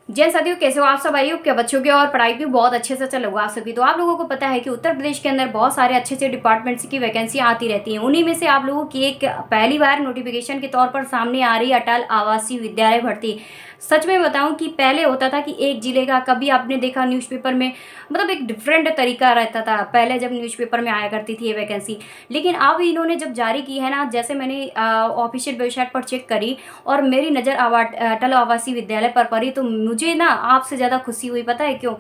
जय साथियों, कैसे हो आप सब? आइए क्या बच्चों के और पढ़ाई भी बहुत अच्छे से चल रहा आप सभी। तो आप लोगों को पता है कि उत्तर प्रदेश के अंदर बहुत सारे अच्छे अच्छे डिपार्टमेंट्स की वैकेंसी आती रहती हैं। उन्हीं में से आप लोगों की एक पहली बार नोटिफिकेशन के तौर पर सामने आ रही अटल आवासीय विद्यालय भर्ती। सच में बताऊं कि पहले होता था कि एक जिले का, कभी आपने देखा न्यूज़पेपर में, मतलब एक डिफरेंट तरीका रहता था पहले जब न्यूज़पेपर में आया करती थी ये वैकेंसी। लेकिन अब इन्होंने जब जारी की है ना, जैसे मैंने ऑफिशियल वेबसाइट पर चेक करी और मेरी नज़र अटल आवासीय विद्यालय पर पड़ी, तो मुझे ना आपसे ज़्यादा खुशी हुई। पता है क्यों?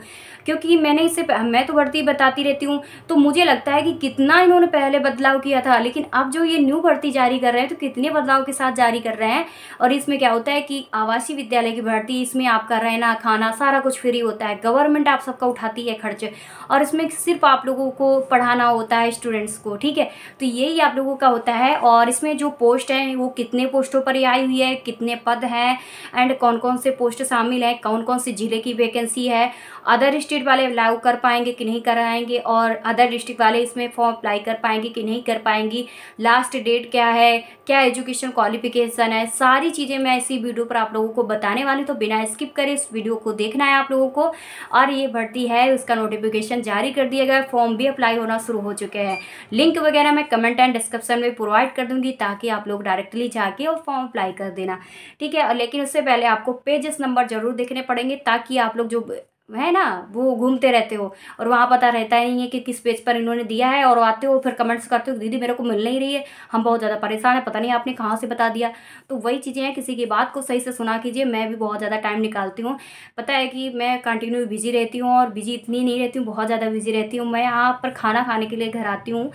क्योंकि मैं तो भर्ती बताती रहती हूँ, तो मुझे लगता है कि कितना इन्होंने पहले बदलाव किया था, लेकिन अब जो ये न्यू भर्ती जारी कर रहे हैं तो कितने बदलाव के साथ जारी कर रहे हैं। और इसमें क्या होता है कि आवासीय विद्यालय की भर्ती, इसमें आपका रहना खाना सारा कुछ फ्री होता है, गवर्नमेंट आप सबका उठाती है खर्च, और इसमें सिर्फ आप लोगों को पढ़ाना होता है स्टूडेंट्स को, ठीक है। तो यही आप लोगों का होता है। और इसमें जो पोस्ट है वो कितने पोस्टों पर ये आई हुई है, कितने पद हैं, एंड कौन कौन से पोस्ट शामिल है, कौन कौन से जिले की वैकेंसी है, अदर स्टेट वाले अलाउ कर पाएंगे कि नहीं कराएंगे, और अदर डिस्ट्रिक्ट वाले इसमें फॉर्म अप्लाई कर पाएंगे कि नहीं कर पाएंगी, लास्ट डेट क्या है, क्या एजुकेशन क्वालिफिकेशन है, सारी चीज़ें मैं इसी वीडियो पर आप लोगों को बताने वाली। तो बिना स्किप करे इस वीडियो को देखना है आप लोगों को। और ये भर्ती है, उसका नोटिफिकेशन जारी कर दिया गया, फॉर्म भी अप्लाई होना शुरू हो चुके हैं। लिंक वगैरह मैं कमेंट एंड डिस्क्रिप्शन में प्रोवाइड कर दूंगी, ताकि आप लोग डायरेक्टली जाके और फॉर्म अप्लाई कर देना, ठीक है। लेकिन उससे पहले आपको पेजेस नंबर जरूर देखने पड़ेंगे, ताकि आप लोग जो है ना वो घूमते रहते हो और वहाँ पता रहता ही नहीं है कि किस पेज पर इन्होंने दिया है, और आते हो फिर कमेंट्स करते हो दीदी मेरे को मिल नहीं रही है, हम बहुत ज़्यादा परेशान है, पता नहीं आपने कहाँ से बता दिया। तो वही चीज़ें हैं, किसी की बात को सही से सुना कीजिए। मैं भी बहुत ज़्यादा टाइम निकालती हूँ, पता है कि मैं कंटिन्यू बिजी रहती हूँ, और बिजी इतनी नहीं रहती हूँ, बहुत ज़्यादा बिजी रहती हूँ। मैं यहाँ पर खाना खाने के लिए घर आती हूँ,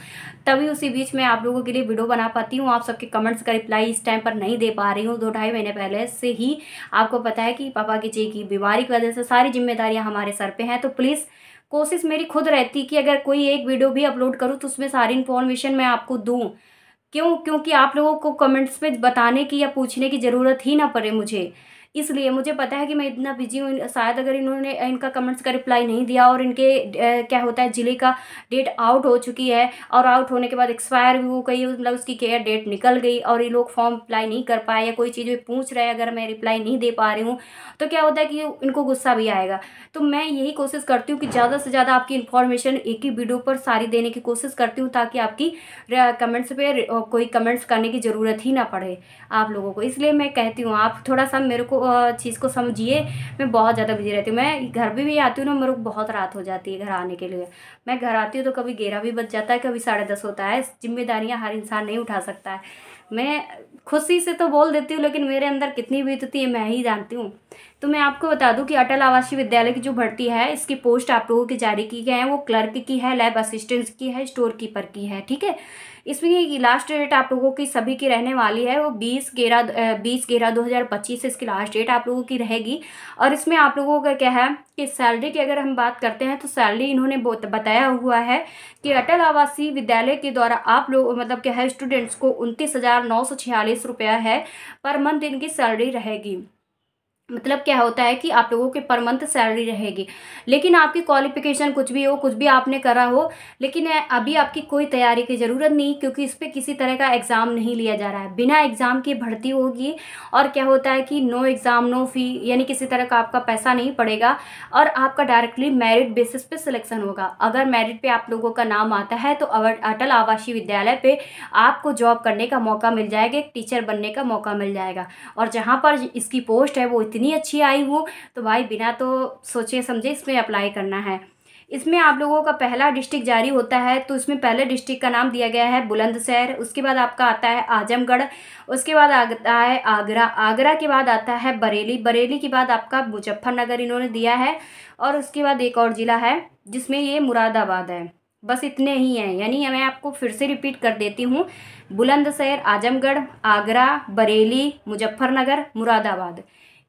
तभी उसी बीच में आप लोगों के लिए वीडियो बना पाती हूँ। आप सबके कमेंट्स का रिप्लाई इस टाइम पर नहीं दे पा रही हूँ, 2-2.5 महीने पहले से ही। आपको पता है कि पापा की जी की बीमारी की वजह से सारी जिम्मेदारियां हमारे सर पे हैं। तो प्लीज़ कोशिश मेरी खुद रहती कि अगर कोई एक वीडियो भी अपलोड करूँ तो उसमें सारी इन्फॉर्मेशन मैं आपको दूँ। क्योंकि आप लोगों को कमेंट्स पे बताने की या पूछने की ज़रूरत ही ना पड़े मुझे। इसलिए मुझे पता है कि मैं इतना बिजी हूँ, शायद अगर इन्होंने इनका कमेंट्स का रिप्लाई नहीं दिया, और इनके क्या होता है ज़िले का डेट आउट हो चुकी है, और आउट होने के बाद एक्सपायर भी हो गई, मतलब उसकी केयर डेट निकल गई, और ये लोग फॉर्म अप्लाई नहीं कर पाए, या कोई चीज़ भी पूछ रहे हैं अगर मैं रिप्लाई नहीं दे पा रही हूँ, तो क्या होता है कि इनको गुस्सा भी आएगा। तो मैं यही कोशिश करती हूँ कि ज़्यादा से ज़्यादा आपकी इन्फॉर्मेशन एक ही वीडियो पर सारी देने की कोशिश करती हूँ, ताकि आपकी कमेंट्स पे कोई कमेंट्स करने की ज़रूरत ही ना पड़े आप लोगों को। इसलिए मैं कहती हूँ आप थोड़ा सा मेरे को चीज़ को समझिए। मैं बहुत ज़्यादा बिजी रहती हूँ, मैं घर भी आती हूँ ना, मेरे को बहुत रात हो जाती है घर आने के लिए। मैं घर आती हूँ तो कभी 11 भी बज जाता है, कभी 10:30 होता है। जिम्मेदारियाँ हर इंसान नहीं उठा सकता है। मैं खुशी से तो बोल देती हूँ, लेकिन मेरे अंदर कितनी बीतती है मैं ही जानती हूँ। तो मैं आपको बता दूं कि अटल आवासीय विद्यालय की जो भर्ती है, इसकी पोस्ट आप लोगों की जारी की गई है, वो क्लर्क की है, लैब असिस्टेंट की है, स्टोर कीपर की है, ठीक है। इसमें लास्ट डेट आप लोगों की सभी की रहने वाली है वो 20/11/2025 से इसकी लास्ट डेट आप लोगों की रहेगी। और इसमें आप लोगों का क्या है कि सैलरी की अगर हम बात करते हैं, तो सैलरी इन्होंने बताया हुआ है कि अटल आवासीय विद्यालय के द्वारा आप लोग, मतलब क्या है, स्टूडेंट्स को 29,946 रुपया है पर मंथ इनकी सैलरी रहेगी। मतलब क्या होता है कि आप लोगों के पर मंथ सैलरी रहेगी। लेकिन आपकी क्वालिफिकेशन कुछ भी हो, कुछ भी आपने करा हो, लेकिन अभी आपकी कोई तैयारी की ज़रूरत नहीं, क्योंकि इस पर किसी तरह का एग्ज़ाम नहीं लिया जा रहा है, बिना एग्ज़ाम की भर्ती होगी। और क्या होता है कि नो एग्ज़ाम नो फ़ी, यानी किसी तरह का आपका पैसा नहीं पड़ेगा, और आपका डायरेक्टली मेरिट बेसिस पे सिलेक्शन होगा। अगर मेरिट पे आप लोगों का नाम आता है तो अटल आवासीय विद्यालय पे आपको जॉब करने का मौका मिल जाएगा, एक टीचर बनने का मौका मिल जाएगा। और जहाँ पर इसकी पोस्ट है वो इतनी अच्छी आई हो, तो भाई बिना तो सोचे समझे इसमें अप्लाई करना है। इसमें आप लोगों का पहला डिस्ट्रिक्ट जारी होता है, तो इसमें पहले डिस्ट्रिक्ट का नाम दिया गया है बुलंदशहर, उसके बाद आपका आता है आजमगढ़, उसके बाद आता है आगरा, आगरा के बाद आता है बरेली, बरेली के बाद आपका मुजफ्फरनगर इन्होंने दिया है, और उसके बाद एक और ज़िला है जिसमें ये मुरादाबाद है। बस इतने ही हैं, यानी मैं आपको फिर से रिपीट कर देती हूँ, बुलंदशहर, आजमगढ़, आगरा, बरेली, मुजफ्फरनगर, मुरादाबाद,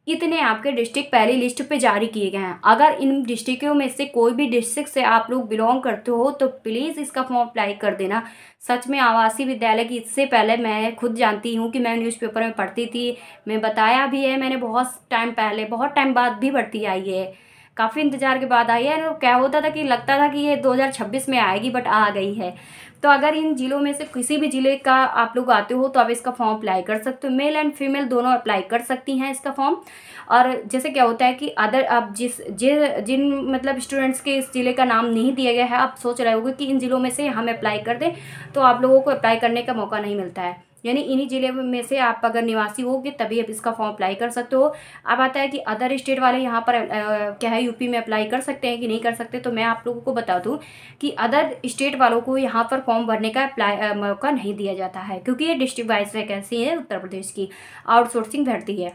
इतने आपके डिस्ट्रिक्ट पहली लिस्ट पे जारी किए गए हैं। अगर इन डिस्ट्रिक्टों में से कोई भी डिस्ट्रिक्ट से आप लोग बिलोंग करते हो तो प्लीज़ इसका फॉर्म अप्लाई कर देना। सच में आवासीय विद्यालय की इससे पहले मैं खुद जानती हूँ कि मैं न्यूज़पेपर में पढ़ती थी, मैं बताया भी है मैंने, बहुत टाइम पहले, बहुत टाइम बाद भी भर्ती आई है, काफ़ी इंतजार के बाद आई है। क्या होता था कि लगता था कि ये 2026 में आएगी, बट आ गई है। तो अगर इन जिलों में से किसी भी जिले का आप लोग आते हो तो आप इसका फॉर्म अप्लाई कर सकते हो। मेल एंड फीमेल दोनों अप्लाई कर सकती हैं इसका फॉर्म। और जैसे क्या होता है कि अदर अब जिन मतलब स्टूडेंट्स के इस ज़िले का नाम नहीं दिया गया है, आप सोच रहे होगे कि इन ज़िलों में से हम अप्लाई कर दें, तो आप लोगों को अप्लाई करने का मौका नहीं मिलता है। यानी इन्हीं ज़िले में से आप अगर निवासी होगे तभी आप इसका फॉर्म अप्लाई कर सकते हो। अब आता है कि अदर स्टेट वाले यहाँ पर क्या है यूपी में अप्लाई कर सकते हैं कि नहीं कर सकते। तो मैं आप लोगों को बता दूँ कि अदर स्टेट वालों को यहाँ पर फॉर्म भरने का मौका नहीं दिया जाता है, क्योंकि ये डिस्ट्रिक्ट वाइज वैकेंसी है, उत्तर प्रदेश की आउटसोर्सिंग भर्ती है।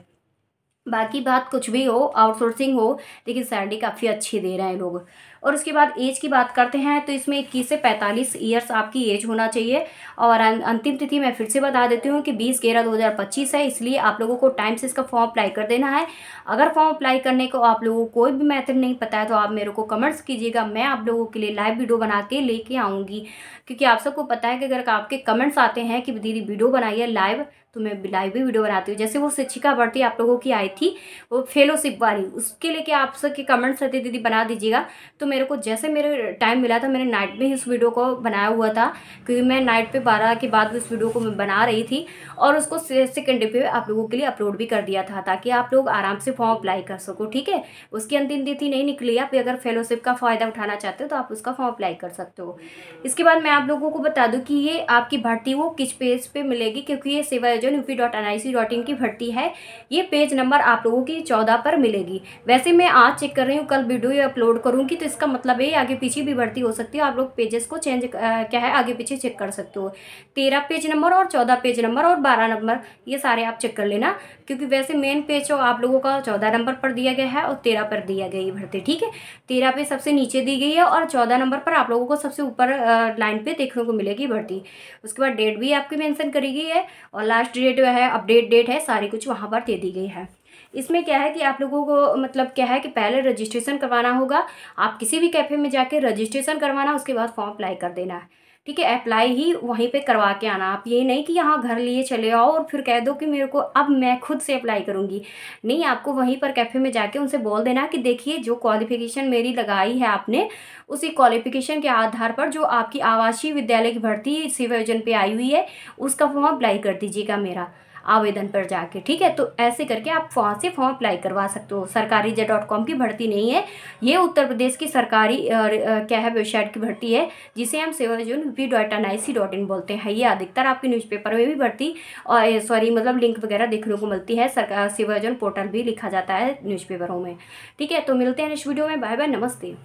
बाकी बात कुछ भी हो, आउटसोर्सिंग हो, लेकिन सैलरी काफ़ी अच्छी दे रहे हैं लोग। और उसके बाद एज की बात करते हैं तो इसमें 21 से 45 ईयर्स आपकी एज होना चाहिए। और अंतिम तिथि मैं फिर से बता देती हूँ कि 20/11/2025 है, इसलिए आप लोगों को टाइम से इसका फॉर्म अप्लाई कर देना है। अगर फॉर्म अप्लाई करने को आप लोगों को कोई भी मेथड नहीं पता है तो आप मेरे को कमेंट्स कीजिएगा, मैं आप लोगों के लिए लाइव वीडियो बना के लेके आऊँगी। क्योंकि आप सबको पता है कि अगर आपके कमेंट्स आते हैं कि दीदी वीडियो बनाइए लाइव, तो मैं लाइव भी वीडियो बनाती हूँ। जैसे वो शिक्षिका भर्ती आप लोगों की आई थी, वो फेलोशिप वाली, उसके लेके आप सबके कमेंट्स रहते दीदी बना दीजिएगा। तो मेरे को जैसे मेरे टाइम मिला था, मैंने नाइट में ही इस वीडियो को बनाया हुआ था, क्योंकि मैं नाइट पे 12 के बाद उस वीडियो को मैं बना रही थी और उसको सेकेंड डे पे आप लोगों के लिए अपलोड भी कर दिया था, ताकि आप लोग आराम से फॉर्म अप्लाई कर सको। ठीक है, उसकी अंतिम तिथि नहीं निकली, आप अगर फेलोशिप का फ़ायदा उठाना चाहते हो तो आप उसका फॉर्म अप्लाई कर सकते हो। इसके बाद मैं आप लोगों को बता दूँ कि ये आपकी भर्ती वो किस पेज पे मिलेगी, क्योंकि ये सेवा योजना UP.NIC.in की भर्ती है। ये पेज नंबर आप लोगों की 14 पर मिलेगी। वैसे मैं आज चेक कर रही हूँ, कल वीडियो अपलोड करूँगी, तो इसका मतलब है आगे पीछे भी भर्ती हो सकती है। आप लोग पेजेस को चेंज क्या है आगे पीछे चेक कर सकते हो। 13 पेज नंबर और 14 पेज नंबर और 12 नंबर, ये सारे आप चेक कर लेना, क्योंकि वैसे मेन पेज आप लोगों का 14 नंबर पर दिया गया है और 13 पर दिया गया है भर्ती। ठीक है, 13 पे सबसे नीचे दी गई है और 14 नंबर पर आप लोगों को सबसे ऊपर लाइन पे देखने को मिलेगी भर्ती। उसके बाद डेट भी आपकी मेंशन करी गई है और लास्ट डेट है, अपडेट डेट है, सारी कुछ वहाँ पर दे दी गई है। इसमें क्या है कि आप लोगों को मतलब क्या है कि पहले रजिस्ट्रेशन करवाना होगा। आप किसी भी कैफ़े में जाके रजिस्ट्रेशन करवाना, उसके बाद फॉर्म अप्लाई कर देना है। ठीक है, अप्लाई ही वहीं पे करवा के आना। आप ये नहीं कि यहाँ घर लिए चले आओ और फिर कह दो कि मेरे को अब मैं खुद से अप्लाई करूँगी। नहीं, आपको वहीं पर कैफ़े में जाके उनसे बोल देना कि देखिए जो क्वालिफिकेशन मेरी लगाई है आपने, उसी क्वालिफिकेशन के आधार पर जो आपकी आवासीय विद्यालय की भर्ती सेवा योजना पे आई हुई है, उसका फॉर्म अप्लाई कर दीजिएगा मेरा आवेदन पर जाके। ठीक है, तो ऐसे करके आप वहाँ से फॉर्म अप्लाई करवा सकते हो। सरकारीजा.com की भर्ती नहीं है ये, उत्तर प्रदेश की सरकारी क्या है वेबसाइट की भर्ती है, जिसे हम सेवा योजना UP.NIC.in बोलते हैं। ये अधिकतर आपके न्यूज़पेपर में भी भर्ती और सॉरी मतलब लिंक वगैरह देखने को मिलती है। सरकार सेवा योजना पोर्टल भी लिखा जाता है न्यूज़पेपरों में। ठीक है, तो मिलते हैं नेक्स्ट वीडियो में। बाय बाय, नमस्ते।